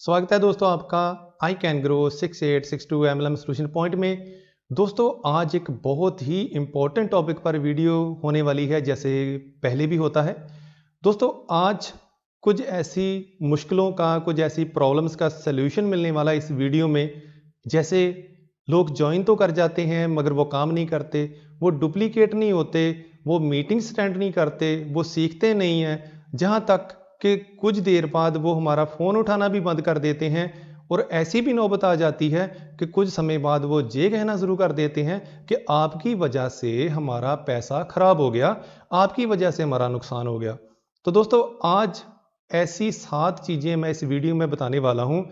स्वागत है दोस्तों आपका I can grow 6862 MLM solution point में। दोस्तों आज एक बहुत ही इम्पोर्टेंट टॉपिक पर वीडियो होने वाली है, जैसे पहले भी होता है। दोस्तों आज कुछ ऐसी मुश्किलों का, कुछ ऐसी प्रॉब्लम्स का सलूशन मिलने वाला इस वीडियो में। जैसे लोग ज्वाइन तो कर जाते हैं मगर वो काम नहीं करते, वो डुप्लीकेट नहीं होते, वो मीटिंग्स अटेंड नहीं करते, वो सीखते नहीं हैं, जहाँ तक कि कुछ देर बाद वो हमारा फ़ोन उठाना भी बंद कर देते हैं। और ऐसी भी नौबत आ जाती है कि कुछ समय बाद वो ये कहना शुरू कर देते हैं कि आपकी वजह से हमारा पैसा खराब हो गया, आपकी वजह से हमारा नुकसान हो गया। तो दोस्तों आज ऐसी 7 चीज़ें मैं इस वीडियो में बताने वाला हूँ।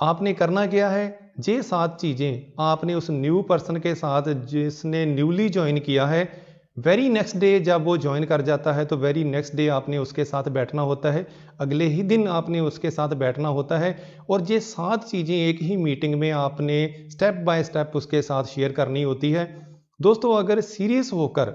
आपने करना क्या है, ये 7 चीज़ें आपने उस न्यू पर्सन के साथ जिसने न्यूली ज्वाइन किया है, वेरी नेक्स्ट डे जब वो ज्वाइन कर जाता है तो वेरी नेक्स्ट डे आपने उसके साथ बैठना होता है, अगले ही दिन आपने उसके साथ बैठना होता है। और ये 7 चीज़ें एक ही मीटिंग में आपने स्टेप बाय स्टेप उसके साथ शेयर करनी होती है। दोस्तों अगर सीरियस होकर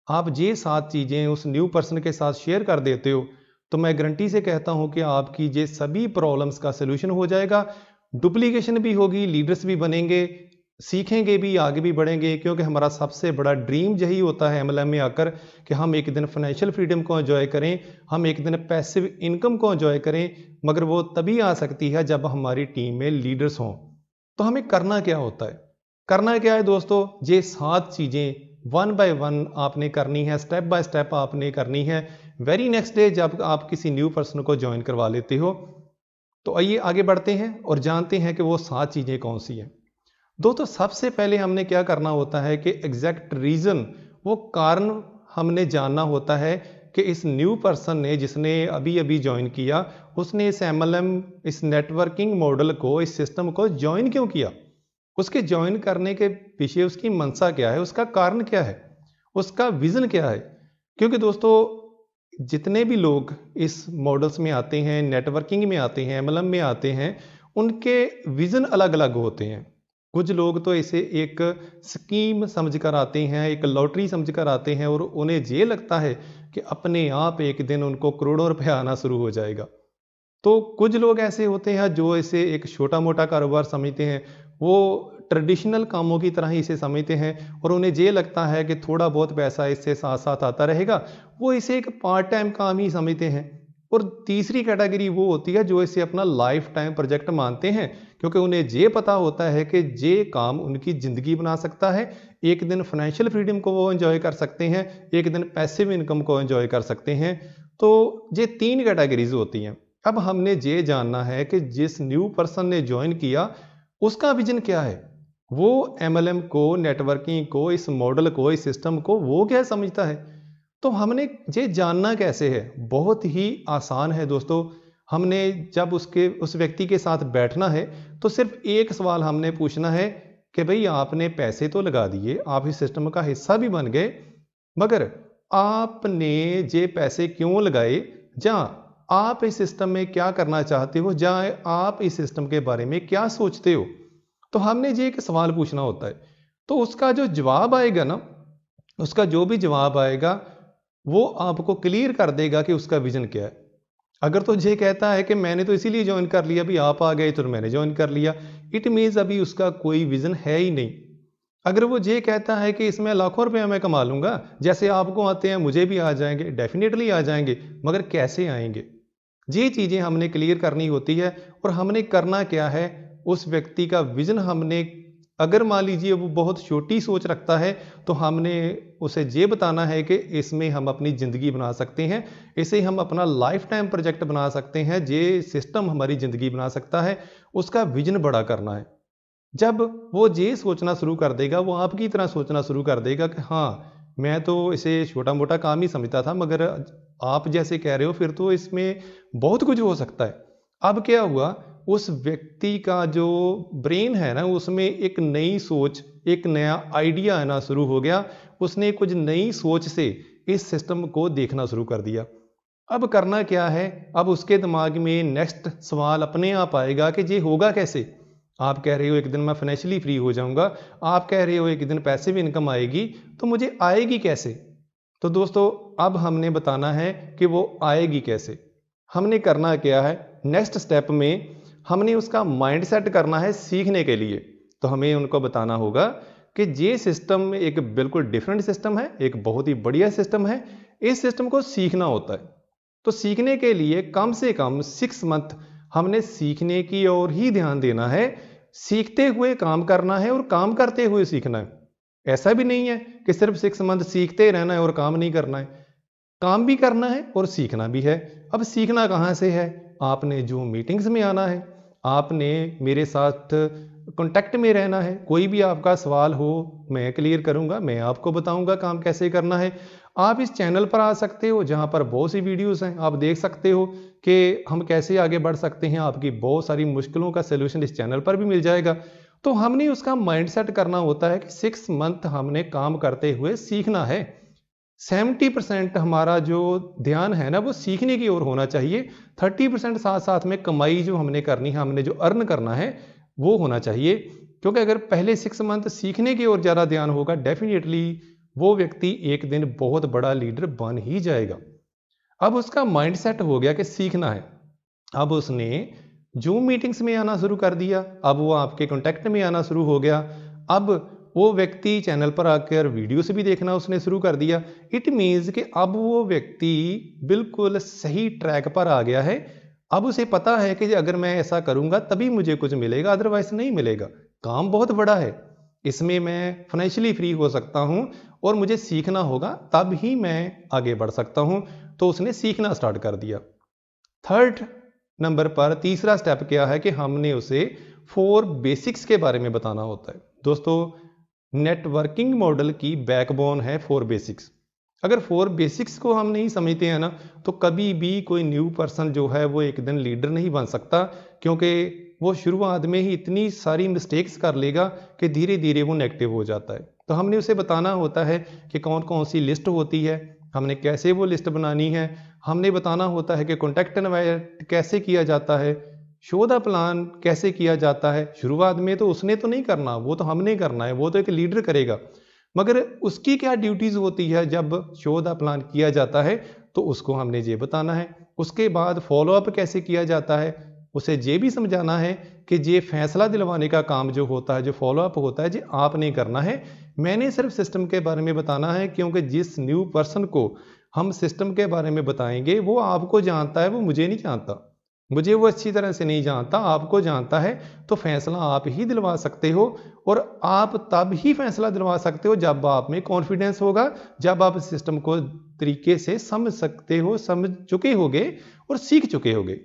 आप ये 7 चीज़ें उस न्यू पर्सन के साथ शेयर कर देते हो तो मैं गारंटी से कहता हूँ कि आपकी ये सभी प्रॉब्लम्स का सलूशन हो जाएगा। डुप्लीकेशन भी होगी, लीडर्स भी बनेंगे, सीखेंगे भी, आगे भी बढ़ेंगे। क्योंकि हमारा सबसे बड़ा ड्रीम यही होता है एमएलएम में आकर कि हम एक दिन फाइनेंशियल फ्रीडम को एंजॉय करें, हम एक दिन पैसिव इनकम को एंजॉय करें। मगर वो तभी आ सकती है जब हमारी टीम में लीडर्स हों। तो हमें करना क्या होता है, करना क्या है दोस्तों, ये 7 चीज़ें वन बाय वन आपने करनी है, स्टेप बाय स्टेप आपने करनी है। वेरी नेक्स्ट डे जब आप किसी न्यू पर्सन को ज्वाइन करवा लेते हो तो आइए आगे बढ़ते हैं और जानते हैं कि वो 7 चीज़ें कौन सी हैं। दोस्तों सबसे पहले हमने क्या करना होता है कि एग्जैक्ट रीज़न, वो कारण हमने जानना होता है कि इस न्यू पर्सन ने, जिसने अभी अभी ज्वाइन किया, उसने इस एमएलएम, इस नेटवर्किंग मॉडल को, इस सिस्टम को ज्वाइन क्यों किया। उसके ज्वाइन करने के पीछे उसकी मंशा क्या है, उसका कारण क्या है, उसका विज़न क्या है। क्योंकि दोस्तों जितने भी लोग इस मॉडल्स में आते हैं, नेटवर्किंग में आते हैं, एमएलएम में आते हैं, उनके विज़न अलग अलग होते हैं। कुछ लोग तो इसे एक स्कीम समझकर आते हैं, एक लॉटरी समझकर आते हैं और उन्हें ये लगता है कि अपने आप एक दिन उनको करोड़ों रुपए आना शुरू हो जाएगा। तो कुछ लोग ऐसे होते हैं जो इसे एक छोटा मोटा कारोबार समझते हैं, वो ट्रेडिशनल कामों की तरह ही इसे समझते हैं और उन्हें ये लगता है कि थोड़ा बहुत पैसा इससे साथ साथ आता रहेगा, वो इसे एक पार्ट टाइम काम ही समझते हैं। और तीसरी कैटेगरी वो होती है जो इसे अपना लाइफ टाइम प्रोजेक्ट मानते हैं, क्योंकि उन्हें ये पता होता है कि ये काम उनकी ज़िंदगी बना सकता है। एक दिन फाइनेंशियल फ्रीडम को वो एंजॉय कर सकते हैं, एक दिन पैसिव इनकम को एंजॉय कर सकते हैं। तो ये 3 कैटेगरीज होती हैं। अब हमने ये जानना है कि जिस न्यू पर्सन ने ज्वाइन किया उसका विजन क्या है, वो एमएलएम को, नेटवर्किंग को, इस मॉडल को, इस सिस्टम को वो क्या समझता है। तो हमने ये जानना कैसे है, बहुत ही आसान है दोस्तों। हमने जब उस व्यक्ति के साथ बैठना है तो सिर्फ एक सवाल हमने पूछना है कि भाई आपने पैसे तो लगा दिए, आप इस सिस्टम का हिस्सा भी बन गए, मगर आपने ये पैसे क्यों लगाए, जहाँ आप इस सिस्टम में क्या करना चाहते हो, जहाँ आप इस सिस्टम के बारे में क्या सोचते हो। तो हमने ये एक सवाल पूछना होता है। तो उसका जो जवाब आएगा ना, उसका जो भी जवाब आएगा वो आपको क्लियर कर देगा कि उसका विजन क्या है। अगर तो ये कहता है कि मैंने तो इसीलिए ज्वाइन कर लिया, अभी आप आ गए तो मैंने ज्वाइन कर लिया, इट मीन्स अभी उसका कोई विजन है ही नहीं। अगर वो ये कहता है कि इसमें लाखों रुपए मैं कमा लूंगा, जैसे आपको आते हैं मुझे भी आ जाएंगे, डेफिनेटली आ जाएंगे, मगर कैसे आएंगे, ये चीज़ें हमने क्लियर करनी होती है। और हमने करना क्या है, उस व्यक्ति का विजन हमने, अगर मान लीजिए वो बहुत छोटी सोच रखता है तो हमने उसे ये बताना है कि इसमें हम अपनी ज़िंदगी बना सकते हैं, इसे हम अपना लाइफ टाइम प्रोजेक्ट बना सकते हैं, ये सिस्टम हमारी ज़िंदगी बना सकता है। उसका विजन बड़ा करना है। जब वो ये सोचना शुरू कर देगा, वो आपकी तरह सोचना शुरू कर देगा कि हाँ मैं तो इसे छोटा मोटा काम ही समझता था, मगर आप जैसे कह रहे हो फिर तो इसमें बहुत कुछ हो सकता है। अब क्या हुआ, उस व्यक्ति का जो ब्रेन है ना, उसमें एक नई सोच, एक नया आइडिया आना शुरू हो गया। उसने कुछ नई सोच से इस सिस्टम को देखना शुरू कर दिया। अब करना क्या है, अब उसके दिमाग में नेक्स्ट सवाल अपने आप आएगा कि ये होगा कैसे। आप कह रहे हो एक दिन मैं फाइनेंशियली फ्री हो जाऊंगा, आप कह रहे हो एक दिन पैसिव इनकम आएगी, तो मुझे आएगी कैसे। तो दोस्तों अब हमने बताना है कि वो आएगी कैसे। हमने करना क्या है, नेक्स्ट स्टेप में हमने उसका माइंड सेट करना है सीखने के लिए। तो हमें उनको बताना होगा कि ये सिस्टम एक बिल्कुल डिफरेंट सिस्टम है, एक बहुत ही बढ़िया सिस्टम है, इस सिस्टम को सीखना होता है। तो सीखने के लिए कम से कम 6 मंथ हमने सीखने की ओर ही ध्यान देना है, सीखते हुए काम करना है और काम करते हुए सीखना है। ऐसा भी नहीं है कि सिर्फ 6 मंथ सीखते रहना है और काम नहीं करना है, काम भी करना है और सीखना भी है। अब सीखना कहाँ से है? आपने जूम मीटिंग्स में आना है, आपने मेरे साथ कांटेक्ट में रहना है। कोई भी आपका सवाल हो मैं क्लियर करूंगा, मैं आपको बताऊंगा काम कैसे करना है। आप इस चैनल पर आ सकते हो जहां पर बहुत सी वीडियोस हैं, आप देख सकते हो कि हम कैसे आगे बढ़ सकते हैं। आपकी बहुत सारी मुश्किलों का सलूशन इस चैनल पर भी मिल जाएगा। तो हमने उसका माइंडसेट करना होता है कि 6 मंथ हमने काम करते हुए सीखना है। 70% हमारा जो ध्यान है ना वो सीखने की ओर होना चाहिए। 30% साथ साथ में कमाई जो हमने करनी है, हमने जो अर्न करना है वो होना चाहिए। क्योंकि अगर पहले 6 मंथ सीखने की ओर ज़्यादा ध्यान होगा, डेफिनेटली वो व्यक्ति एक दिन बहुत बड़ा लीडर बन ही जाएगा। अब उसका माइंडसेट हो गया कि सीखना है। अब उसने जूम मीटिंग्स में आना शुरू कर दिया, अब वो आपके कांटेक्ट में आना शुरू हो गया। अब वो व्यक्ति चैनल पर आकर वीडियो से भी देखना उसने शुरू कर दिया। इट मीन्स कि अब वो व्यक्ति बिल्कुल सही ट्रैक पर आ गया है। अब उसे पता है कि अगर मैं ऐसा करूंगा तभी मुझे कुछ मिलेगा, अदरवाइज नहीं मिलेगा। काम बहुत बड़ा है, इसमें मैं फाइनेंशियली फ्री हो सकता हूं और मुझे सीखना होगा, तब ही मैं आगे बढ़ सकता हूं। तो उसने सीखना स्टार्ट कर दिया। थर्ड नंबर पर तीसरा स्टेप क्या है कि हमने उसे 4 बेसिक्स के बारे में बताना होता है। दोस्तों, नेटवर्किंग मॉडल की बैकबोन है 4 बेसिक्स। अगर 4 बेसिक्स को हम नहीं समझते हैं ना, तो कभी भी कोई न्यू पर्सन जो है वो एक दिन लीडर नहीं बन सकता, क्योंकि वो शुरुआत में ही इतनी सारी मिस्टेक्स कर लेगा कि धीरे धीरे वो नेगेटिव हो जाता है। तो हमने उसे बताना होता है कि कौन कौन सी लिस्ट होती है, हमने कैसे वो लिस्ट बनानी है, हमने बताना होता है कि कॉन्टैक्ट इनवाइट कैसे किया जाता है, शो द प्लान कैसे किया जाता है। शुरुआत में तो उसने तो नहीं करना, वो तो हमने करना है, वो तो एक लीडर करेगा। मगर उसकी क्या ड्यूटीज होती है जब शो द प्लान किया जाता है, तो उसको हमने ये बताना है। उसके बाद फॉलोअप कैसे किया जाता है, उसे ये भी समझाना है कि ये फैसला दिलवाने का काम जो होता है, जो फॉलोअप होता है, ये आपने करना है। मैंने सिर्फ सिस्टम के बारे में बताना है, क्योंकि जिस न्यू पर्सन को हम सिस्टम के बारे में बताएंगे वो आपको जानता है, वो मुझे नहीं जानता, मुझे वो अच्छी तरह से नहीं जानता, आपको जानता है। तो फैसला आप ही दिलवा सकते हो, और आप तब ही फैसला दिलवा सकते हो जब आप में कॉन्फिडेंस होगा, जब आप सिस्टम को तरीके से समझ सकते हो, समझ चुके होगे और सीख चुके होगे।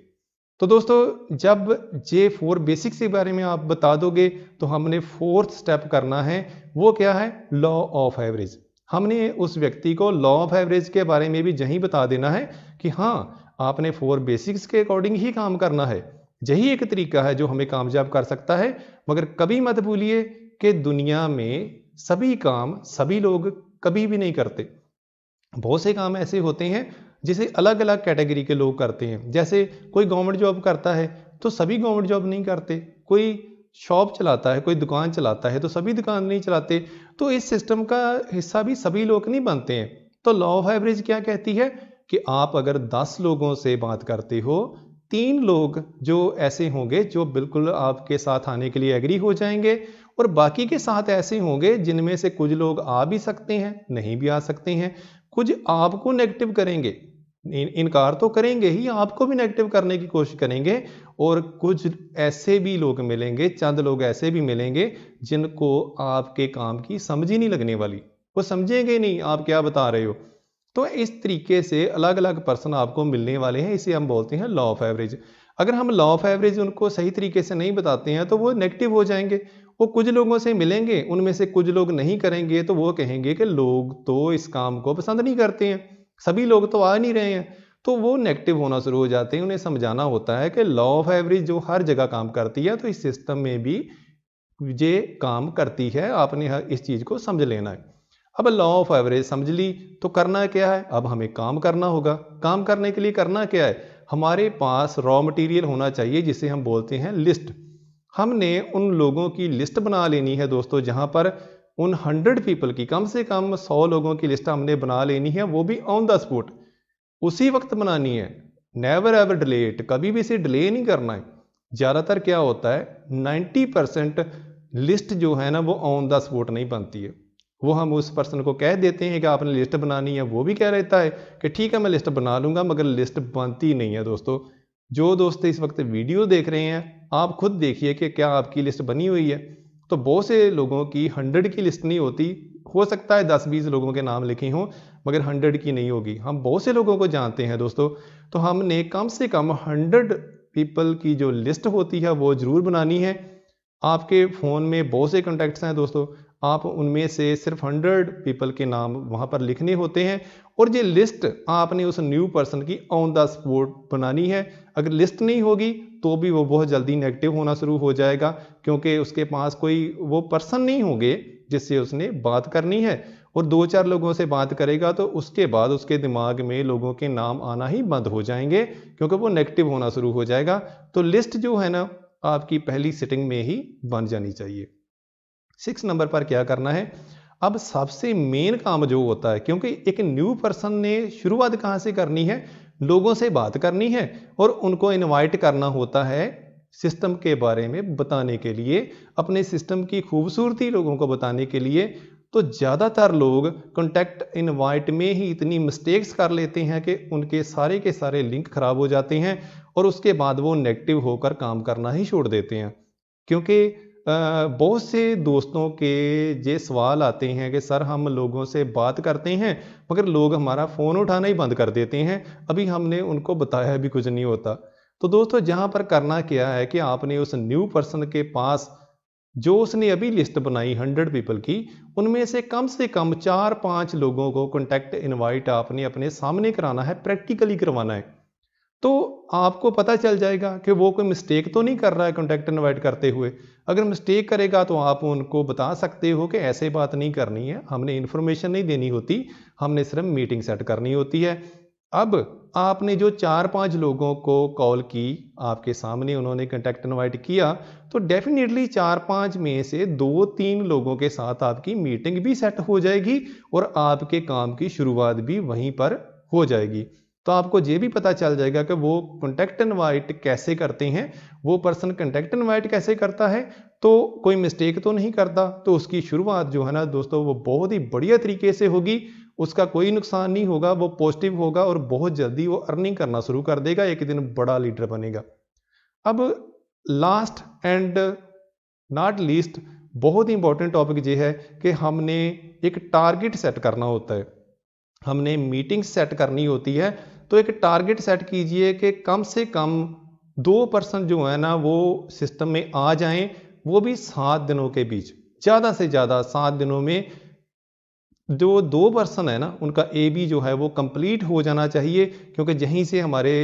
तो दोस्तों, जब ये 4 बेसिक्स के बारे में आप बता दोगे, तो हमने 4th स्टेप करना है। वो क्या है? Law of average. हमने उस व्यक्ति को लॉ ऑफ एवरेज के बारे में भी यही बता देना है कि हाँ, आपने 4 बेसिक्स के अकॉर्डिंग ही काम करना है। यही एक तरीका है जो हमें कामयाब कर सकता है। मगर कभी मत भूलिए कि दुनिया में सभी काम सभी लोग कभी भी नहीं करते। बहुत से काम ऐसे होते हैं जिसे अलग अलग कैटेगरी के लोग करते हैं। जैसे कोई गवर्नमेंट जॉब करता है तो सभी गवर्नमेंट जॉब नहीं करते, कोई शॉप चलाता है, कोई दुकान चलाता है तो सभी दुकान नहीं चलाते। तो इस सिस्टम का हिस्सा भी सभी लोग नहीं बनते हैं। तो लॉ ऑफ एवरेज क्या कहती है कि आप अगर 10 लोगों से बात करते हो, 3 लोग जो ऐसे होंगे जो बिल्कुल आपके साथ आने के लिए एग्री हो जाएंगे, और बाकी के साथ ऐसे होंगे जिनमें से कुछ लोग आ भी सकते हैं, नहीं भी आ सकते हैं, कुछ आपको नेगेटिव करेंगे, इनकार तो करेंगे ही, आपको भी नेगेटिव करने की कोशिश करेंगे। और कुछ ऐसे भी लोग मिलेंगे, चंद लोग ऐसे भी मिलेंगे जिनको आपके काम की समझ ही नहीं लगने वाली, वो समझेंगे नहीं आप क्या बता रहे हो। तो इस तरीके से अलग अलग पर्सन आपको मिलने वाले हैं, इसे हम बोलते हैं लॉ ऑफ एवरेज। अगर हम लॉ ऑफ एवरेज उनको सही तरीके से नहीं बताते हैं तो वो नेगेटिव हो जाएंगे। वो कुछ लोगों से मिलेंगे, उनमें से कुछ लोग नहीं करेंगे, तो वो कहेंगे कि लोग तो इस काम को पसंद नहीं करते हैं, सभी लोग तो आ नहीं रहे हैं। तो वो नेगेटिव होना शुरू हो जाते हैं। उन्हें समझाना होता है कि लॉ ऑफ एवरेज जो हर जगह काम करती है, तो इस सिस्टम में भी ये काम करती है, आपने इस चीज़ को समझ लेना है। अब लॉ ऑफ एवरेज समझ ली तो करना क्या है? अब हमें काम करना होगा। काम करने के लिए करना क्या है? हमारे पास रॉ मटेरियल होना चाहिए जिसे हम बोलते हैं लिस्ट। हमने उन लोगों की लिस्ट बना लेनी है दोस्तों, जहां पर उन 100 पीपल की, कम से कम 100 लोगों की लिस्ट हमने बना लेनी है, वो भी ऑन द स्पॉट, उसी वक्त बनानी है। नेवर एवर डिले इट, कभी भी इसे डिले नहीं करना है। ज़्यादातर क्या होता है 90% लिस्ट जो है ना वो ऑन द स्पॉट नहीं बनती है। वो हम उस पर्सन को कह देते हैं कि आपने लिस्ट बनानी है, वो भी कह रहता है कि ठीक है मैं लिस्ट बना लूँगा, मगर लिस्ट बनती नहीं है दोस्तों। जो दोस्त इस वक्त वीडियो देख रहे हैं, आप खुद देखिए कि क्या आपकी लिस्ट बनी हुई है। तो बहुत से लोगों की 100 की लिस्ट नहीं होती, हो सकता है 10-20 लोगों के नाम लिखे हों, मगर 100 की नहीं होगी। हम बहुत से लोगों को जानते हैं दोस्तों, तो हमने कम से कम 100 पीपल की जो लिस्ट होती है वो ज़रूर बनानी है। आपके फ़ोन में बहुत से कॉन्टैक्ट्स हैं दोस्तों, आप उनमें से सिर्फ 100 पीपल के नाम वहाँ पर लिखने होते हैं और ये लिस्ट आपने उस न्यू पर्सन की ऑन द स्पॉट बनानी है। अगर लिस्ट नहीं होगी तो भी वो बहुत जल्दी नेगेटिव होना शुरू हो जाएगा, क्योंकि उसके पास कोई वो पर्सन नहीं होंगे जिससे उसने बात करनी है, और 2-4 लोगों से बात करेगा तो उसके बाद उसके दिमाग में लोगों के नाम आना ही बंद हो जाएंगे, क्योंकि वो नेगेटिव होना शुरू हो जाएगा। तो लिस्ट जो है ना आपकी पहली सिटिंग में ही बन जानी चाहिए। 6 नंबर पर क्या करना है, अब सबसे मेन काम जो होता है, क्योंकि एक न्यू पर्सन ने शुरुआत कहाँ से करनी है, लोगों से बात करनी है और उनको इनवाइट करना होता है सिस्टम के बारे में बताने के लिए, अपने सिस्टम की खूबसूरती लोगों को बताने के लिए। तो ज़्यादातर लोग कॉन्टैक्ट इनवाइट में ही इतनी मिस्टेक्स कर लेते हैं कि उनके सारे के सारे लिंक खराब हो जाते हैं और उसके बाद वो नेगेटिव होकर काम करना ही छोड़ देते हैं। क्योंकि बहुत से दोस्तों के ये सवाल आते हैं कि सर हम लोगों से बात करते हैं मगर लोग हमारा फ़ोन उठाना ही बंद कर देते हैं, अभी हमने उनको बताया भी कुछ नहीं होता। तो दोस्तों जहाँ पर करना क्या है कि आपने उस न्यू पर्सन के पास जो उसने अभी लिस्ट बनाई 100 पीपल की, उनमें से कम 4-5 लोगों को कॉन्टैक्ट इनवाइट आपने अपने सामने कराना है, प्रैक्टिकली करवाना है। तो आपको पता चल जाएगा कि वो कोई मिस्टेक तो नहीं कर रहा है कॉन्टैक्ट इनवाइट करते हुए। अगर मिस्टेक करेगा तो आप उनको बता सकते हो कि ऐसे बात नहीं करनी है, हमने इन्फॉर्मेशन नहीं देनी होती, हमने सिर्फ मीटिंग सेट करनी होती है। अब आपने जो 4-5 लोगों को कॉल की, आपके सामने उन्होंने कॉन्टैक्ट इनवाइट किया, तो डेफिनेटली 4-5 में से 2-3 लोगों के साथ आपकी मीटिंग भी सेट हो जाएगी और आपके काम की शुरुआत भी वहीं पर हो जाएगी। तो आपको ये भी पता चल जाएगा कि वो कॉन्टैक्ट इनवाइट कैसे करते हैं, वो पर्सन कॉन्टैक्ट इनवाइट कैसे करता है, तो कोई मिस्टेक तो नहीं करता। तो उसकी शुरुआत जो है ना दोस्तों वो बहुत ही बढ़िया तरीके से होगी, उसका कोई नुकसान नहीं होगा, वो पॉजिटिव होगा और बहुत जल्दी वो अर्निंग करना शुरू कर देगा, एक दिन बड़ा लीडर बनेगा। अब लास्ट एंड नॉट लीस्ट बहुत ही इंपॉर्टेंट टॉपिक ये है कि हमने एक टारगेट सेट करना होता है, हमने मीटिंग सेट करनी होती है। तो एक टारगेट सेट कीजिए कि कम से कम 2% जो है ना वो सिस्टम में आ जाएं, वो भी 7 दिनों के बीच, ज़्यादा से ज़्यादा 7 दिनों में जो 2% है ना उनका AB जो है वो कंप्लीट हो जाना चाहिए, क्योंकि यहीं से हमारे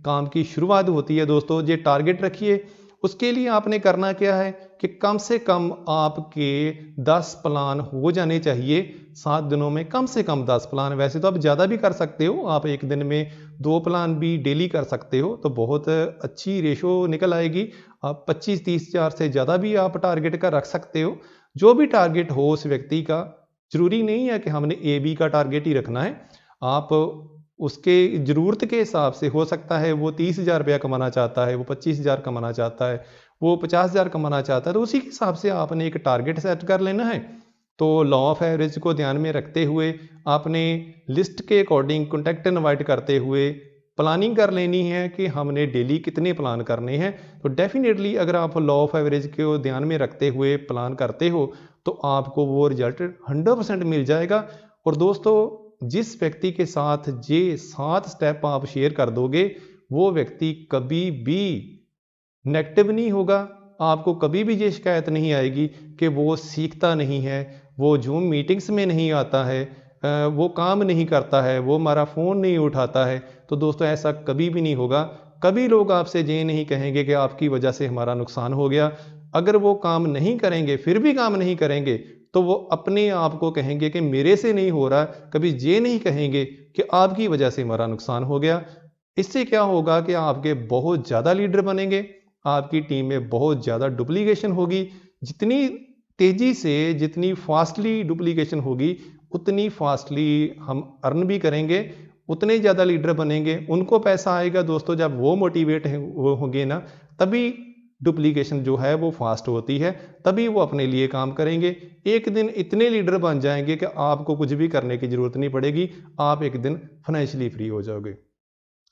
काम की शुरुआत होती है दोस्तों। ये टारगेट रखिए। उसके लिए आपने करना क्या है कि कम से कम आपके 10 प्लान हो जाने चाहिए 7 दिनों में, कम से कम 10 प्लान। वैसे तो आप ज़्यादा भी कर सकते हो, आप एक दिन में 2 प्लान भी डेली कर सकते हो, तो बहुत अच्छी रेशो निकल आएगी। आप 25-30 हज़ार से ज़्यादा भी आप टारगेट का रख सकते हो। जो भी टारगेट हो उस व्यक्ति का, ज़रूरी नहीं है कि हमने AB का टारगेट ही रखना है। आप उसके ज़रूरत के हिसाब से, हो सकता है वो 30,000 रुपया कमाना चाहता है, वो 25,000 कमाना चाहता है, वो 50,000 कमाना चाहता है, तो उसी के हिसाब से आपने एक टारगेट सेट कर लेना है। तो लॉ ऑफ एवरेज को ध्यान में रखते हुए आपने लिस्ट के अकॉर्डिंग कॉन्टैक्ट इनवाइट करते हुए प्लानिंग कर लेनी है कि हमने डेली कितने प्लान करने हैं। तो डेफिनेटली अगर आप लॉ ऑफ एवरेज को ध्यान में रखते हुए प्लान करते हो तो आपको वो रिजल्ट 100% मिल जाएगा। और दोस्तों जिस व्यक्ति के साथ ये 7 स्टेप आप शेयर कर दोगे, वो व्यक्ति कभी भी नेगेटिव नहीं होगा, आपको कभी भी ये शिकायत नहीं आएगी कि वो सीखता नहीं है, वो जूम मीटिंग्स में नहीं आता है, वो काम नहीं करता है, वो हमारा फ़ोन नहीं उठाता है। तो दोस्तों ऐसा कभी भी नहीं होगा। कभी लोग आपसे ये नहीं कहेंगे कि आपकी वजह से हमारा नुकसान हो गया। अगर वो काम नहीं करेंगे, फिर भी काम नहीं करेंगे, तो वो अपने आप को कहेंगे कि मेरे से नहीं हो रहा। कभी ये नहीं कहेंगे कि आपकी वजह से हमारा नुकसान हो गया। इससे क्या होगा कि आपके बहुत ज़्यादा लीडर बनेंगे, आपकी टीम में बहुत ज़्यादा डुप्लीकेशन होगी। जितनी तेज़ी से, जितनी फास्टली डुप्लीकेशन होगी, उतनी फास्टली हम अर्न भी करेंगे, उतने ज़्यादा लीडर बनेंगे। उनको पैसा आएगा दोस्तों, जब वो मोटिवेट होंगे ना, तभी डुप्लीकेशन जो है वो फास्ट होती है, तभी वो अपने लिए काम करेंगे। एक दिन इतने लीडर बन जाएंगे कि आपको कुछ भी करने की ज़रूरत नहीं पड़ेगी, आप एक दिन फाइनेंशियली फ्री हो जाओगे।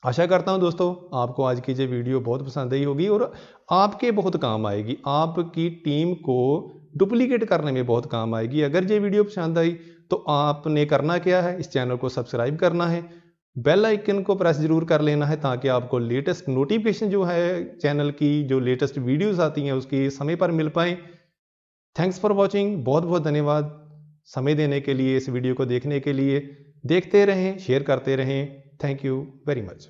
आशा करता हूं दोस्तों आपको आज की ये वीडियो बहुत पसंद आई होगी और आपके बहुत काम आएगी, आपकी टीम को डुप्लीकेट करने में बहुत काम आएगी। अगर ये वीडियो पसंद आई तो आपने करना क्या है, इस चैनल को सब्सक्राइब करना है, बेल आइकन को प्रेस जरूर कर लेना है ताकि आपको लेटेस्ट नोटिफिकेशन जो है चैनल की, जो लेटेस्ट वीडियोस आती हैं उसकी समय पर मिल पाए। थैंक्स फॉर वॉचिंग, बहुत बहुत धन्यवाद समय देने के लिए, इस वीडियो को देखने के लिए। देखते रहें, शेयर करते रहें। Thank you very much.